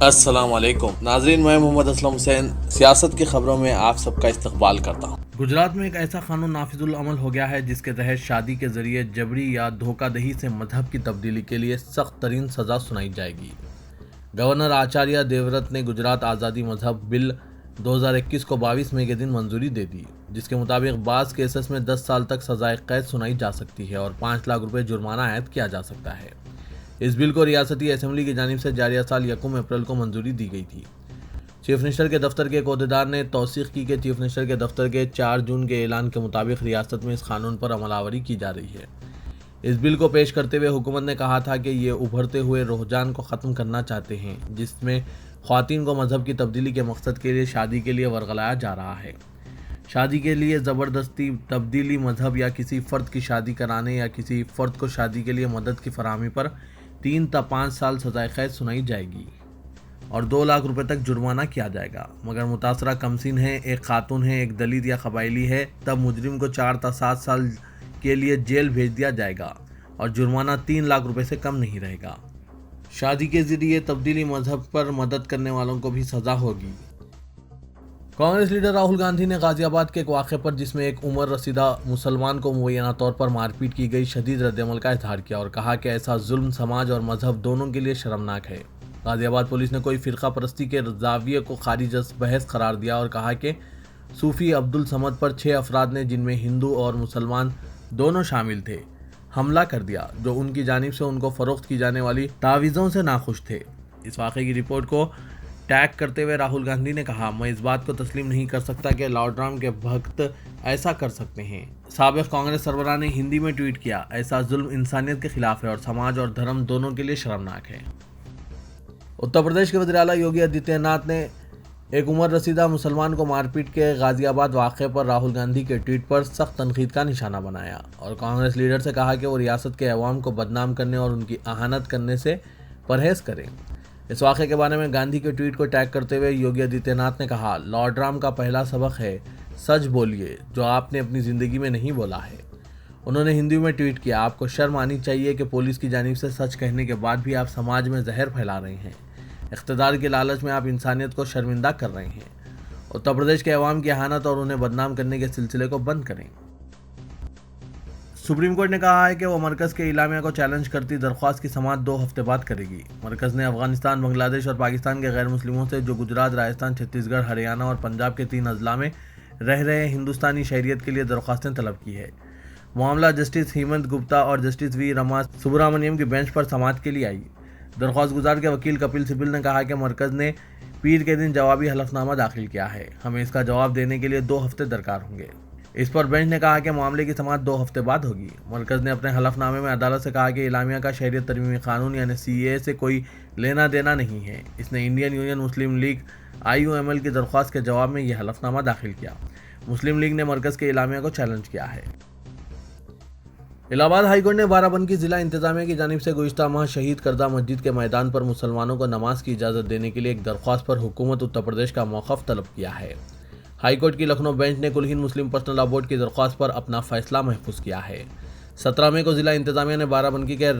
السلام علیکم ناظرین، میں محمد اسلم حسین سیاست کی خبروں میں آپ سب کا استقبال کرتا ہوں۔ گجرات میں ایک ایسا قانون نافذ العمل ہو گیا ہے جس کے تحت شادی کے ذریعے جبری یا دھوکہ دہی سے مذہب کی تبدیلی کے لیے سخت ترین سزا سنائی جائے گی۔ گورنر آچاریہ دیورت نے گجرات آزادی مذہب بل 2021 کو 22 مئی کے دن منظوری دے دی، جس کے مطابق بعض کیسز میں 10 سال تک سزائے قید سنائی جا سکتی ہے اور 5 لاکھ روپے جرمانہ عائد کیا جا سکتا ہے۔ اس بل کو ریاستی اسمبلی کی جانب سے جاریہ سال 1 اپریل کو منظوری دی گئی تھی۔ چیف منسٹر کے دفتر کے ایک عہدیدار نے توثیق کی کہ چیف منسٹر کے دفتر کے 4 جون کے اعلان کے مطابق ریاست میں اس قانون پر عمل آوری کی جا رہی ہے۔ اس بل کو پیش کرتے ہوئے حکومت نے کہا تھا کہ یہ ابھرتے ہوئے رجحان کو ختم کرنا چاہتے ہیں جس میں خواتین کو مذہب کی تبدیلی کے مقصد کے لیے شادی کے لیے ورگلایا جا رہا ہے۔ شادی کے لیے زبردستی تبدیلی مذہب یا کسی فرد کی شادی کرانے یا کسی فرد کو شادی کے لیے مدد کی فراہمی پر 3 تا 5 سال سزائے قید سنائی جائے گی اور 2 لاکھ روپے تک جرمانہ کیا جائے گا۔ مگر متاثرہ کمسن ہے، ایک خاتون ہے، ایک دلت یا قبائلی ہے، تب مجرم کو 4 تا 7 سال کے لیے جیل بھیج دیا جائے گا اور جرمانہ 3 لاکھ روپے سے کم نہیں رہے گا۔ شادی کے ذریعے تبدیلی مذہب پر مدد کرنے والوں کو بھی سزا ہوگی۔ کانگریس لیڈر راہل گاندھی نے غازی آباد کے ایک واقعے پر جس میں ایک عمر رسیدہ مسلمان کو مبینہ طور پر مار پیٹ کی گئی شدید رد عمل کا اظہار کیا اور کہا کہ ایسا ظلم سماج اور مذہب دونوں کے لیے شرمناک ہے۔ غازی آباد پولیس نے کوئی فرقہ پرستی کے زاویے کو خارج از بحث قرار دیا اور کہا کہ صوفی عبدالصمد پر 6 افراد نے، جن میں ہندو اور مسلمان دونوں شامل تھے، حملہ کر دیا جو ان کی جانب سے ان کو فروخت کی جانے والی تعویذوں سے ناخوش تھے۔ اس واقعے کی رپورٹ کو ٹیگ کرتے ہوئے راہل گاندھی نے کہا، میں اس بات کو تسلیم نہیں کر سکتا کہ لارڈ رام کے بھکت ایسا کر سکتے ہیں۔ سابق کانگریس سربراہ نے ہندی میں ٹویٹ کیا، ایسا ظلم انسانیت کے خلاف ہے اور سماج اور دھرم دونوں کے لیے شرمناک ہے۔ اتر پردیش کے وزیر اعلیٰ یوگی آدتیہ ناتھ نے ایک عمر رسیدہ مسلمان کو مار پیٹ کے غازی آباد واقعے پر راہل گاندھی کے ٹویٹ پر سخت تنقید کا نشانہ بنایا اور کانگریس لیڈر سے کہا کہ وہ ریاست کے عوام کو بدنام کرنے اور ان کی اہانت کرنے سے پرہیز کریں۔ اس واقعے کے بارے میں گاندھی کے ٹویٹ کو ٹیگ کرتے ہوئے یوگی آدتیہ ناتھ نے کہا، لارڈ رام کا پہلا سبق ہے سچ بولیے جو آپ نے اپنی زندگی میں نہیں بولا ہے۔ انہوں نے ہندی میں ٹویٹ کیا، آپ کو شرم آنی چاہیے کہ پولیس کی جانب سے سچ کہنے کے بعد بھی آپ سماج میں زہر پھیلا رہے ہیں۔ اقتدار کے لالچ میں آپ انسانیت کو شرمندہ کر رہے ہیں۔ اتر پردیش کے عوام کی اہانت اور انہیں بدنام کرنے کے سلسلے کو بند کریں۔ سپریم کورٹ نے کہا ہے کہ وہ مرکز کے اعلامیہ کو چیلنج کرتی درخواست کی سماعت 2 ہفتے بعد کرے گی۔ مرکز نے افغانستان، بنگلہ دیش اور پاکستان کے غیر مسلموں سے جو گجرات، راجستھان، چھتیس گڑھ، ہریانہ اور پنجاب کے 3 اضلاع میں رہ رہے ہندوستانی شہریت کے لیے درخواستیں طلب کی ہے۔ معاملہ جسٹس ہیمنت گپتا اور جسٹس وی رما سبرامنیم کی بینچ پر سماعت کے لیے آئی۔ درخواست گزار کے وکیل کپل سبل نے کہا کہ مرکز نے پیر کے دن جوابی حلف نامہ داخل کیا ہے، ہمیں اس کا جواب دینے کے لیے 2 ہفتے درکار ہوں گے۔ اس پر بینچ نے کہا کہ معاملے کی سماعت 2 ہفتے بعد ہوگی۔ مرکز نے اپنے حلف نامے میں عدالت سے کہا کہ اعلامیہ کا شہریت ترمیمی قانون یعنی CAA سے کوئی لینا دینا نہیں ہے۔ اس نے انڈین یونین مسلم لیگ IUML کی درخواست کے جواب میں یہ حلف نامہ داخل کیا۔ مسلم لیگ نے مرکز کے اعلامیہ کو چیلنج کیا ہے۔ الہ آباد ہائی کورٹ نے بارہ بنکی ضلع انتظامیہ کی جانب سے گزشتہ ماہ شہید کردہ مسجد کے میدان پر مسلمانوں کو نماز کی اجازت دینے کے لیے ایک درخواست پر حکومت اتر پردیش کا موقف طلب کیا ہے۔ ہائی کورٹ کی لکھنؤ بینچ نے کل ہند مسلم پرسنل لا بورڈ کی درخواست پر اپنا فیصلہ محفوظ کیا ہے۔ 17 مئی کو ضلع انتظامیہ نے بارہ بنکی کے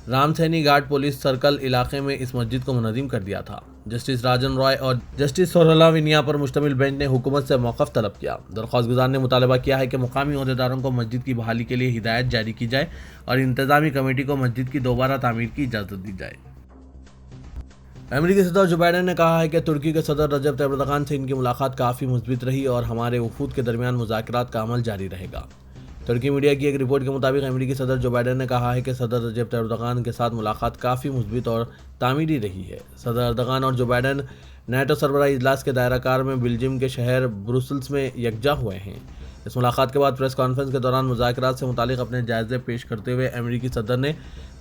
رام سینی گھاٹ پولیس سرکل علاقے میں اس مسجد کو منہدم کر دیا تھا۔ جسٹس راجن رائے اور جسٹس سورلا ونیا پر مشتمل بینچ نے حکومت سے موقف طلب کیا۔ درخواست گزار نے مطالبہ کیا ہے کہ مقامی عہدیداروں کو مسجد کی بحالی کے لیے ہدایت جاری کی جائے اور انتظامی کمیٹی کو مسجد کی دوبارہ تعمیر کی اجازت دی جائے۔ امریکی صدر جو بائیڈن نے کہا ہے کہ ترکی کے صدر رجب طیب اردوغان سے ان کی ملاقات کافی مثبت رہی اور ہمارے وفود کے درمیان مذاکرات کا عمل جاری رہے گا۔ ترکی میڈیا کی ایک رپورٹ کے مطابق امریکی صدر جو بائیڈن نے کہا ہے کہ صدر رجب طیب اردوغان کے ساتھ ملاقات کافی مثبت اور تعمیری رہی ہے۔ صدر اردوغان اور جو بائیڈن نیٹو سربراہی اجلاس کے دائرہ کار میں بیلجیم کے شہر بروسلز میں یکجا ہوئے ہیں۔ اس ملاقات کے بعد پریس کانفرنس کے دوران مذاکرات سے متعلق اپنے جائزے پیش کرتے ہوئے امریکی صدر نے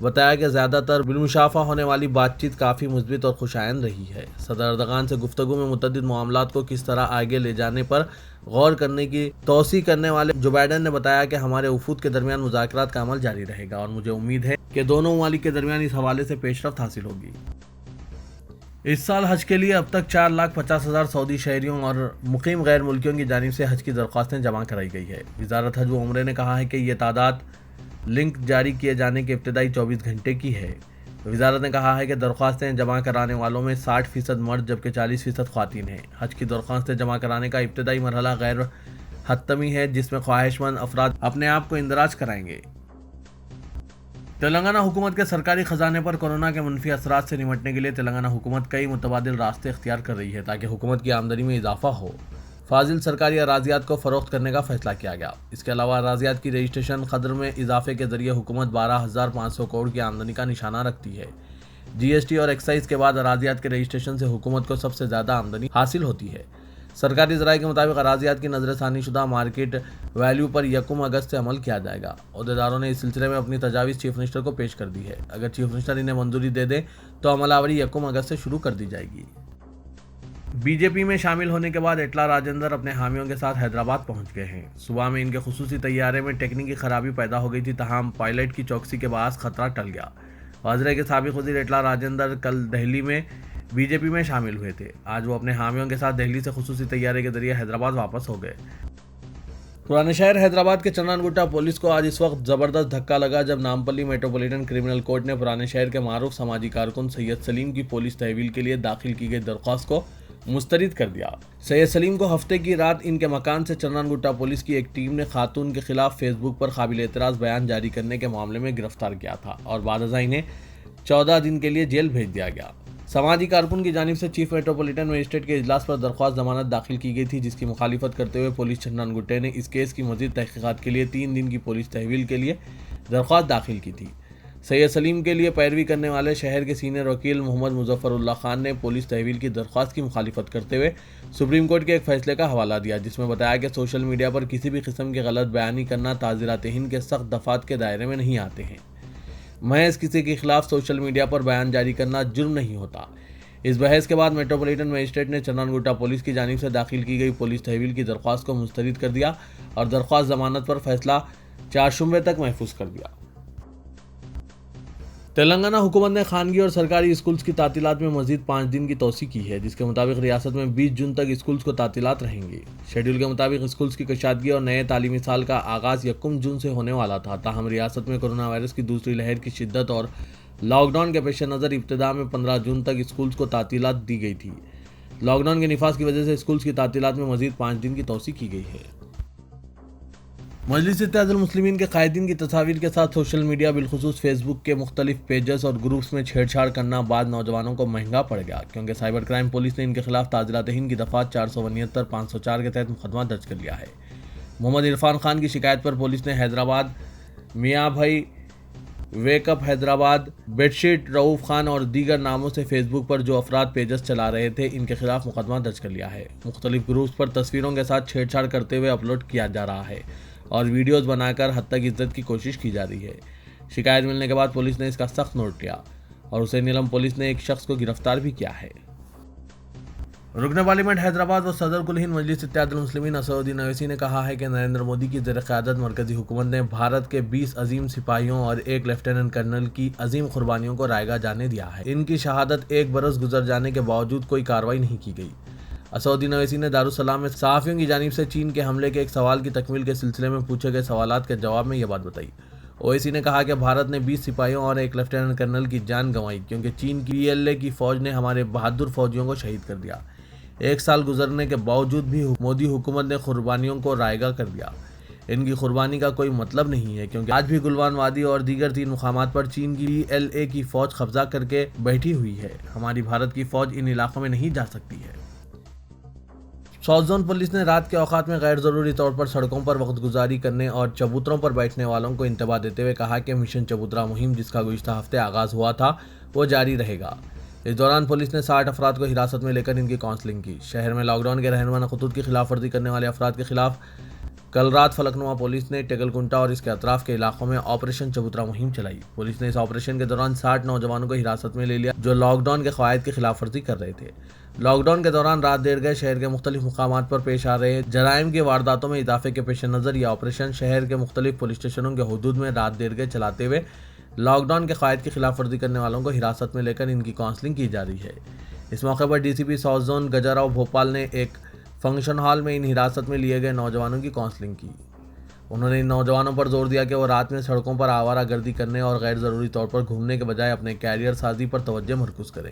بتایا کہ زیادہ تر بالمشافہ ہونے والی بات چیت کافی مثبت اور خوش آئند رہی ہے۔ صدر اردوغان سے گفتگو میں متعدد معاملات کو کس طرح آگے لے جانے پر غور کرنے کی توصیہ کرنے والے جو بائیڈن نے بتایا کہ ہمارے وفود کے درمیان مذاکرات کا عمل جاری رہے گا اور مجھے امید ہے کہ دونوں ممالک کے درمیان اس حوالے سے پیش رفت حاصل ہوگی۔ اس سال حج کے لیے اب تک 4,50,000 سعودی شہریوں اور مقیم غیر ملکیوں کی جانب سے حج کی درخواستیں جمع کرائی گئی ہے۔ وزارت حج و عمرے نے کہا ہے کہ یہ تعداد لنک جاری کیے جانے کے ابتدائی 24 گھنٹے کی ہے۔ وزارت نے کہا ہے کہ درخواستیں جمع کرانے والوں میں 60% مرد جبکہ 40% خواتین ہیں۔ حج کی درخواستیں جمع کرانے کا ابتدائی مرحلہ غیر حتمی ہے، جس میں خواہش مند افراد اپنے آپ کو اندراج کرائیں گے۔ تلنگانہ حکومت کے سرکاری خزانے پر کورونا کے منفی اثرات سے نمٹنے کے لیے تلنگانہ حکومت کئی متبادل راستے اختیار کر رہی ہے تاکہ حکومت کی آمدنی میں اضافہ ہو۔ فاضل سرکاری اراضیات کو فروخت کرنے کا فیصلہ کیا گیا۔ اس کے علاوہ اراضیات کی رجسٹریشن قدر میں اضافے کے ذریعے حکومت 12,500 کروڑ کی آمدنی کا نشانہ رکھتی ہے۔ جی ایس ٹی اور ایکسائز کے بعد اراضیات کے رجسٹریشن سے حکومت کو سب سے زیادہ آمدنی حاصل ہوتی ہے۔ سرکاری ذرائع کے مطابق اراضیات کی نظر ثانی شدہ مارکیٹ ویلیو پر 1 اگست سے عمل کیا جائے گا۔ عہدیداروں نے اس سلسلے میں اپنی تجاویز چیف منسٹر کو پیش کر دی ہے۔ اگر چیف منسٹر انہیں منظوری دے دیں تو عمل آوری 1 اگست سے شروع کر دی جائے گی۔ بی جے پی میں شامل ہونے کے بعد ایٹلا راجندر اپنے حامیوں کے ساتھ حیدرآباد پہنچ گئے ہیں۔ صبح میں ان کے خصوصی طیارے میں ٹیکنیکی خرابی پیدا ہو گئی تھی، تاہم پائلٹ کی چوکسی کے باعث خطرہ ٹل گیا۔ وزرائے کے سابق وزیر ایٹلا راجندر کل دہلی میں بی جے پی میں شامل ہوئے تھے۔ آج وہ اپنے حامیوں کے ساتھ دہلی سے خصوصی طیارے کے ذریعے حیدرآباد واپس ہو گئے۔ پرانے شہر حیدرآباد کے چنن گٹا پولیس کو آج اس وقت زبردست دھکا لگا جب نامپلی میٹروپولیٹن کرمنل کورٹ نے پرانے شہر کے معروف سماجی کارکن سید سلیم کی پولیس تحویل کے لیے داخل کی گئی درخواست کو مسترد کر دیا۔ سید سلیم کو ہفتے کی رات ان کے مکان سے چنن گٹا پولیس کی ایک ٹیم نے خاتون کے خلاف فیس بک پر قابل اعتراض بیان جاری کرنے کے معاملے میں گرفتار کیا تھا اور بعد ازاں انہیں 14 دن کے لیے جیل بھیج دیا گیا۔ سماجی کارکن کی جانب سے چیف میٹروپولیٹن مجسٹریٹ کے اجلاس پر درخواست ضمانت داخل کی گئی تھی، جس کی مخالفت کرتے ہوئے پولیس چنن گٹے نے اس کیس کی مزید تحقیقات کے لیے 3 دن کی پولیس تحویل کے لیے درخواست داخل کی تھی۔ سید سلیم کے لیے پیروی کرنے والے شہر کے سینئر وکیل محمد مظفر اللہ خان نے پولیس تحویل کی درخواست کی مخالفت کرتے ہوئے سپریم کورٹ کے ایک فیصلے کا حوالہ دیا، جس میں بتایا کہ سوشل میڈیا پر کسی بھی قسم کی غلط بیانی کرنا تعزیرات ہند کے سخت دفعات کے دائرے میں نہیں آتے ہیں۔ محض کسی کے خلاف سوشل میڈیا پر بیان جاری کرنا جرم نہیں ہوتا۔ اس بحث کے بعد میٹروپولیٹن مجسٹریٹ نے چنن گٹا پولیس کی جانب سے داخل کی گئی پولیس تحویل کی درخواست کو مسترد کر دیا اور درخواست ضمانت پر فیصلہ 4 شنبے تک محفوظ کر دیا۔ تلنگانہ حکومت نے خانگی اور سرکاری اسکولز کی تعطیلات میں مزید 5 دن کی توسیع کی ہے، جس کے مطابق ریاست میں 20 جون تک اسکولز کو تعطیلات رہیں گی۔ شیڈول کے مطابق اسکولز کی کشادگی اور نئے تعلیمی سال کا آغاز 1 جون سے ہونے والا تھا، تاہم ریاست میں کورونا وائرس کی دوسری لہر کی شدت اور لاک ڈاؤن کے پیش نظر ابتدا میں 15 جون تک اسکولز کو تعطیلات دی گئی تھی۔ لاک ڈاؤن کے نفاذ کی وجہ سے اسکولز کی تعطیلات میں مزید 5 دن کی توسیع کی گئی ہے۔ مجلس اتحاد المسلمین کے قائدین کی تصاویر کے ساتھ سوشل میڈیا بالخصوص فیس بک کے مختلف پیجز اور گروپس میں چھیڑ چھاڑ کرنا بعض نوجوانوں کو مہنگا پڑ گیا، کیونکہ سائبر کرائم پولیس نے ان کے خلاف تعزیرات ہند کی دفعات 469 504 کے تحت مقدمہ درج کر لیا ہے۔ محمد عرفان خان کی شکایت پر پولیس نے حیدرآباد، میاں بھائی، wake up Hyderabad, bed sheet Rauf Khan اور دیگر ناموں سے فیس بک پر جو افراد پیجز چلا رہے تھے، ان کے خلاف مقدمہ درج کر لیا ہے۔ مختلف گروپس پر تصویروں کے ساتھ چھیڑ چھاڑ کرتے ہوئے اپلوڈ کیا جا رہا ہے اور ویڈیوز بنا کر حد تک عزت کی کوشش کی جا رہی ہے۔ شکایت ملنے کے بعد پولیس نے اس کا سخت نوٹ لیا اور حسین علم پولیس نے ایک شخص کو گرفتار بھی کیا ہے۔ رکن پارلیمنٹ حیدرآباد و صدر کل ہند مجلس اتحاد المسلمین اسد الدین اویسی نے کہا ہے کہ نریندر مودی کی زیر قیادت مرکزی حکومت نے بھارت کے 20 عظیم سپاہیوں اور 1 لیفٹیننٹ کرنل کی عظیم قربانیوں کو رائیگاں جانے دیا ہے۔ ان کی شہادت 1 برس گزر جانے کے باوجود کوئی کارروائی نہیں کی گئی۔ اسد الدین اویسی نے دارالسلام میں صحافیوں کی جانب سے چین کے حملے کے ایک سوال کی تکمیل کے سلسلے میں پوچھے گئے سوالات کے جواب میں یہ بات بتائی۔ اویسی نے کہا کہ بھارت نے 20 سپاہیوں اور 1 لیفٹیننٹ کرنل کی جان گنوائی، کیونکہ چین کی PLA کی فوج نے ہمارے بہادر فوجیوں کو شہید کر دیا۔ 1 سال گزرنے کے باوجود بھی مودی حکومت نے قربانیوں کو رائیگاں کر دیا۔ ان کی قربانی کا کوئی مطلب نہیں ہے، کیونکہ آج بھی گلوان وادی اور دیگر 3 مقامات پر چین کی PLA کی فوج قبضہ کر کے بیٹھی ہوئی ہے۔ ہماری بھارت کی فوج ان علاقوں میں نہیں جا سکتی ہے۔ ساؤتھ زون پولیس نے رات کے اوقات میں غیر ضروری طور پر سڑکوں پر وقت گزاری کرنے اور چبوتروں پر بیٹھنے والوں کو انتباہ دیتے ہوئے کہا کہ مشن چبوترا مہم، جس کا گزشتہ ہفتے آغاز ہوا تھا، وہ جاری رہے گا۔ اس دوران پولیس نے 60 افراد کو حراست میں لے کر ان کی کاؤنسلنگ کی۔ شہر میں لاک ڈاؤن کے رہنما خطوط کی خلاف ورزی کرنے والے افراد کے خلاف کل رات فلکنوا پولیس نے ٹیگل کنٹا اور اس کے اطراف کے علاقوں میں آپریشن چبوترا مہم چلائی۔ پولیس نے اس آپریشن کے دوران 60 نوجوانوں کو حراست میں لے لیا جو لاک ڈاؤن کے قواعد کی خلاف ورزی کر رہے تھے۔ لاک ڈاؤن کے دوران رات دیر گئے شہر کے مختلف مقامات پر پیش آ رہے جرائم کی وارداتوں میں اضافے کے پیش نظر یہ آپریشن شہر کے مختلف پولیس اسٹیشنوں کے حدود میں رات دیر گئے چلاتے ہوئے لاک ڈاؤن کے قواعد کی خلاف ورزی کرنے والوں کو حراست میں لے کر ان کی کاؤنسلنگ کی جا رہی ہے۔ اس موقع پر DCP ساؤتھ زون گجاراؤ بھوپال نے ایک فنکشن ہال میں ان حراست میں لیے گئے نوجوانوں کی کاؤنسلنگ کی۔ انہوں نے ان نوجوانوں پر زور دیا کہ وہ رات میں سڑکوں پر آوارہ گردی کرنے اور غیر ضروری طور پر گھومنے کے بجائے اپنے کیریئر سازی پر توجہ مرکوز کریں۔